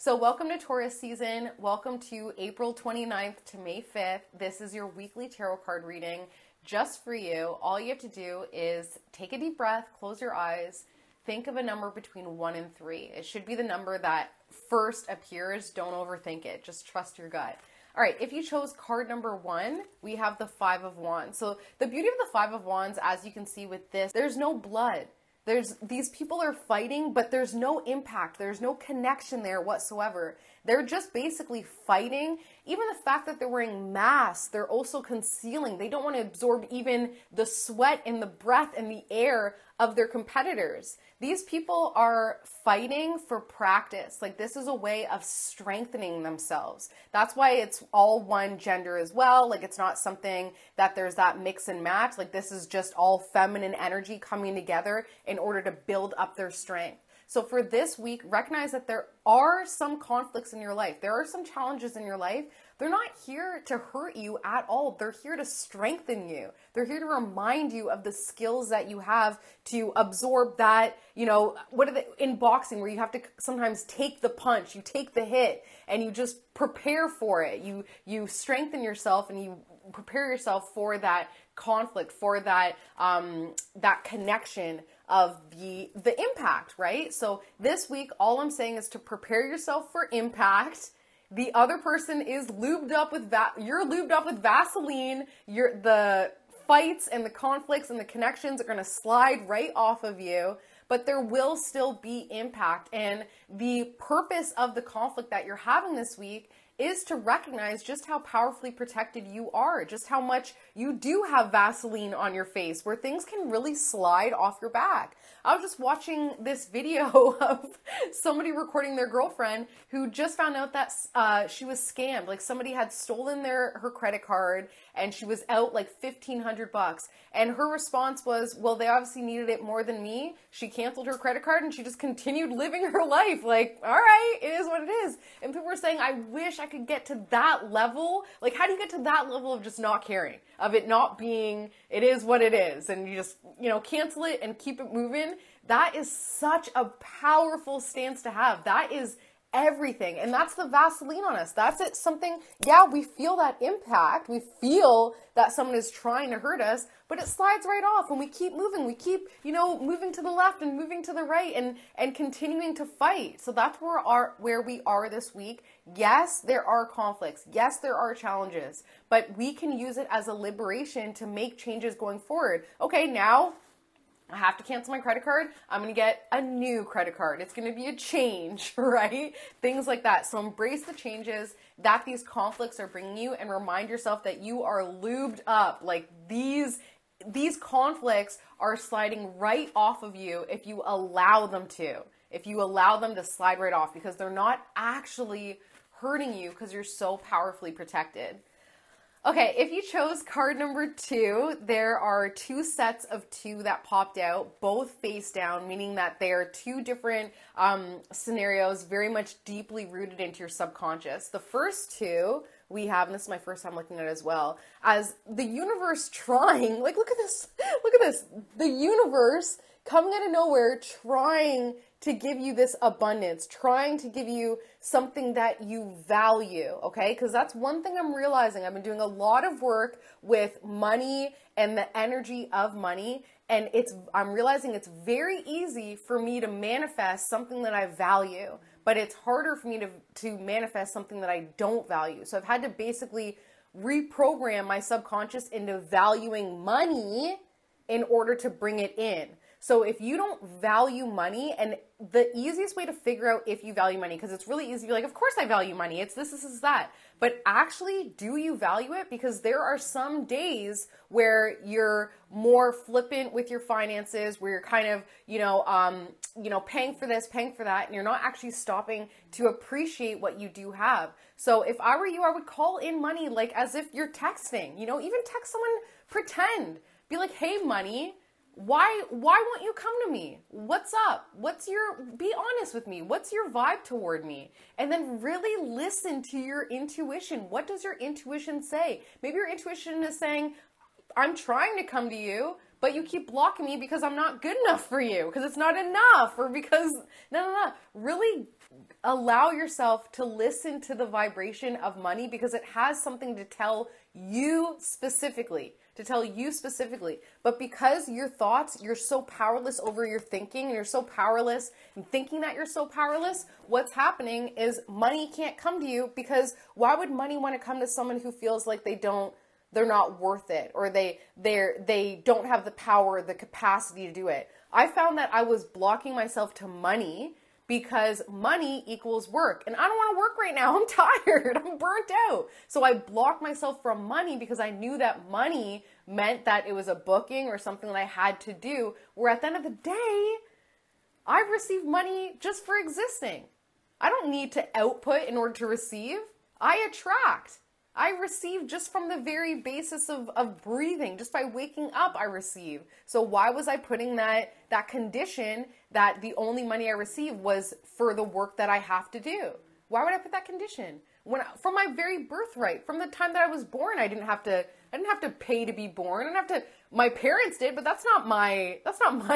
So welcome to Taurus season. Welcome to April 29th to May 5th. This is your weekly tarot card reading just for you. All you have to do is take a deep breath, close your eyes, think of a number between 1 and 3. It should be the number that first appears. Don't overthink it. Just trust your gut. All right, if you chose card number 1, we have the 5 of Wands. So the beauty of the 5 of Wands, as you can see with this, there's no blood. These people are fighting, but there's no impact. There's no connection there whatsoever. They're just basically fighting. Even the fact that they're wearing masks, they're also concealing. They don't want to absorb even the sweat and the breath and the air of their competitors. These people are fighting for practice. Like, this is a way of strengthening themselves. That's why it's all one gender as well. Like, it's not something that there's that mix and match. Like, this is just all feminine energy coming together in order to build up their strength. So for this week, recognize that there are some conflicts in your life. There are some challenges in your life. They're not here to hurt you at all. They're here to strengthen you. They're here to remind you of the skills that you have to absorb that, in boxing, where you have to sometimes take the punch, you take the hit, and you just prepare for it. You strengthen yourself and you prepare yourself for that conflict, for that that connection of the impact, right? So this week, all I'm saying is to prepare yourself for impact. The other person is lubed up with you're lubed up with Vaseline. The fights and the conflicts and the connections are going to slide right off of you, but there will still be impact. And the purpose of the conflict that you're having this week is to recognize just how powerfully protected you are, just how much you do have Vaseline on your face, where things can really slide off your back. I was just watching this video of somebody recording their girlfriend who just found out that she was scammed. Like, somebody had stolen her credit card and she was out like $1,500. And her response was, well, they obviously needed it more than me. She canceled her credit card and she just continued living her life. Like, all right, it is what it is. And people were saying, I wish I could get to that level. Like, how do you get to that level of just not caring, of it not being, it is what it is, and you just, cancel it and keep it moving? That is such a powerful stance to have. That is everything. And that's the Vaseline on us. That's it. Something, yeah, we feel that impact. We feel that someone is trying to hurt us, but it slides right off and we keep moving. We keep, moving to the left and moving to the right and continuing to fight. So that's where we are this week. Yes, there are conflicts. Yes, there are challenges, but we can use it as a liberation to make changes going forward. Okay, now I have to cancel my credit card. I'm going to get a new credit card. It's going to be a change, right? Things like that. So embrace the changes that these conflicts are bringing you and remind yourself that you are lubed up. Like, these conflicts are sliding right off of you if you allow them to. If you allow them to slide right off, because they're not actually hurting you because you're so powerfully protected. Okay, if you chose card number 2, there are 2 sets of 2 that popped out, both face down, meaning that they are 2 different scenarios, very much deeply rooted into your subconscious. The first 2 we have, and this is my first time looking at it as well, as the universe trying, like, look at this, the universe coming out of nowhere, trying to give you this abundance, trying to give you something that you value, okay? Because that's one thing I'm realizing. I've been doing a lot of work with money and the energy of money, and I'm realizing it's very easy for me to manifest something that I value, but it's harder for me to manifest something that I don't value. So I've had to basically reprogram my subconscious into valuing money in order to bring it in. So if you don't value money, and the easiest way to figure out if you value money, because it's really easy to be like, of course I value money, it's this, that. But actually, do you value it? Because there are some days where you're more flippant with your finances, where you're kind of, paying for this, paying for that, and you're not actually stopping to appreciate what you do have. So if I were you, I would call in money like as if you're texting, even text someone, pretend, be like, hey, money, why won't you come to me? What's up? Be honest with me. What's your vibe toward me? And then really listen to your intuition. What does your intuition say? Maybe your intuition is saying, I'm trying to come to you, but you keep blocking me because I'm not good enough for you, because it's not enough, or because, no. Really allow yourself to listen to the vibration of money, because it has something to tell you specifically. But because your thoughts, you're so powerless over your thinking, and you're so powerless in thinking that you're so powerless, what's happening is money can't come to you, because why would money want to come to someone who feels like they're not worth it, or they don't have the power, the capacity to do it? I found that I was blocking myself to money because money equals work. And I don't want to work right now. I'm tired. I'm burnt out. So I blocked myself from money because I knew that money meant that it was a booking or something that I had to do. Where at the end of the day, I receive money just for existing. I don't need to output in order to receive. I attract. I receive just from the very basis of breathing. Just by waking up, I receive. So why was I putting that condition that the only money I receive was for the work that I have to do? Why would I put that condition? From my very birthright, from the time that I was born, I didn't have to pay to be born. My parents did, but that's not my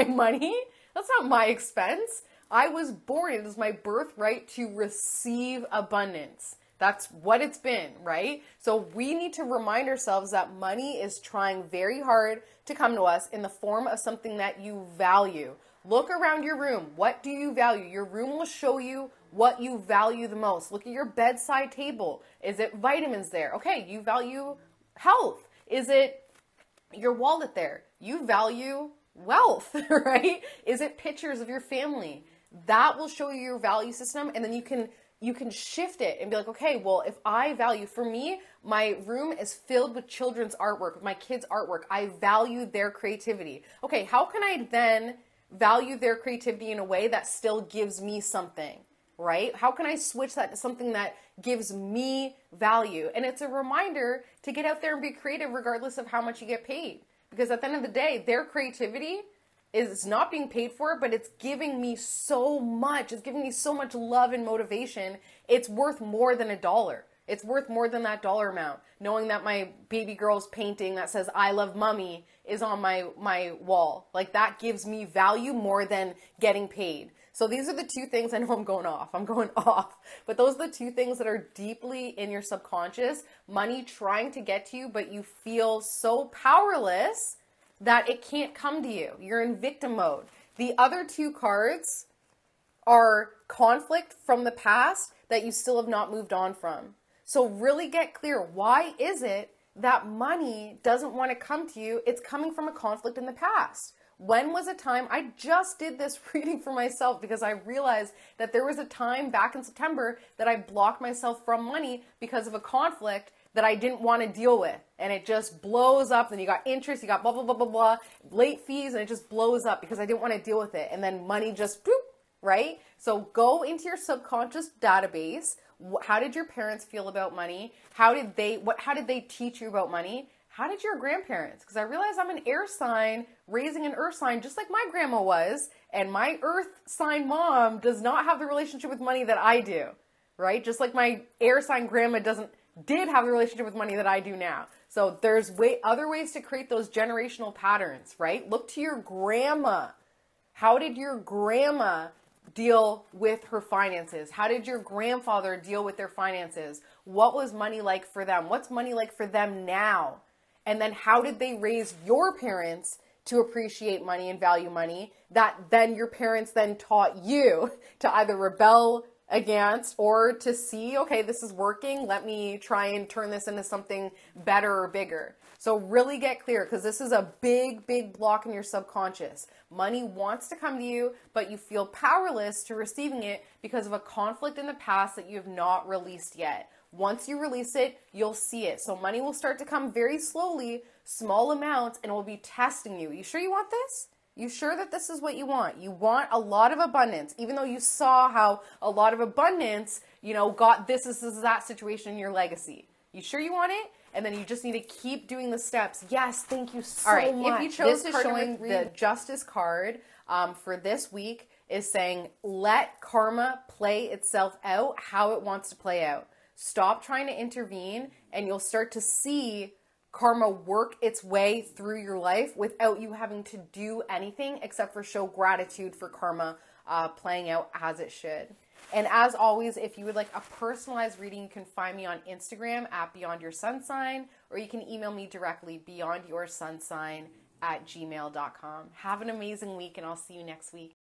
money. That's not my expense. I was born. It is my birthright to receive abundance. That's what it's been, right? So we need to remind ourselves that money is trying very hard to come to us in the form of something that you value. Look around your room. What do you value? Your room will show you what you value the most. Look at your bedside table. Is it vitamins there? Okay, you value health. Is it your wallet there? You value wealth, right? Is it pictures of your family? That will show you your value system, and then you can shift it and be like, okay, well, if I value, for me, my room is filled with children's artwork, with my kids' artwork. I value their creativity. Okay, how can I then value their creativity in a way that still gives me something, right? How can I switch that to something that gives me value? And it's a reminder to get out there and be creative regardless of how much you get paid. Because at the end of the day, their creativity is not being paid for, but it's giving me so much. It's giving me so much love and motivation. It's worth more than $1. It's worth more than that dollar amount. Knowing that my baby girl's painting that says, "I love mommy," is on my wall. Like, that gives me value more than getting paid. So these are the two things. I know I'm going off, but those are the two things that are deeply in your subconscious. Money trying to get to you, but you feel so powerless that it can't come to you. You're in victim mode. The other two cards are conflict from the past that you still have not moved on from. So really get clear. Why is it that money doesn't want to come to you? It's coming from a conflict in the past. When was a time, I just did this reading for myself because I realized that there was a time back in September that I blocked myself from money because of a conflict that I didn't want to deal with. And it just blows up. Then you got interest, you got blah, blah, blah, blah, blah, late fees, and it just blows up because I didn't want to deal with it. And then money just, boop, right? So go into your subconscious database. How did your parents feel about money? How did they teach you about money? How did your grandparents? Because I realize I'm an air sign, raising an earth sign, just like my grandma was. And my earth sign mom does not have the relationship with money that I do, right? Just like my air sign grandma did have the relationship with money that I do now. So there's other ways to create those generational patterns, right? Look to your grandma. How did your grandma deal with her finances? How did your grandfather deal with their finances? What was money like for them? What's money like for them now? And then how did they raise your parents to appreciate money and value money that then your parents then taught you to either rebel against or to see, okay, this is working. Let me try and turn this into something better or bigger. So really get clear, because this is a big, big block in your subconscious. Money wants to come to you, but you feel powerless to receiving it because of a conflict in the past that you have not released yet. Once you release it, you'll see it. So money will start to come very slowly, small amounts, and will be testing you. You sure you want this? You sure that this is what you want? You want a lot of abundance, even though you saw how a lot of abundance, got this that situation in your legacy. You sure you want it? And then you just need to keep doing the steps. Yes, thank you so much. If you chose to showing the Justice card for this week is saying, let karma play itself out how it wants to play out. Stop trying to intervene, and you'll start to see karma work its way through your life without you having to do anything except for show gratitude for karma playing out as it should. And as always, if you would like a personalized reading, you can find me on Instagram at Beyond Your Sun Sign, or you can email me directly, beyondyoursunsign@gmail.com. Have an amazing week, and I'll see you next week.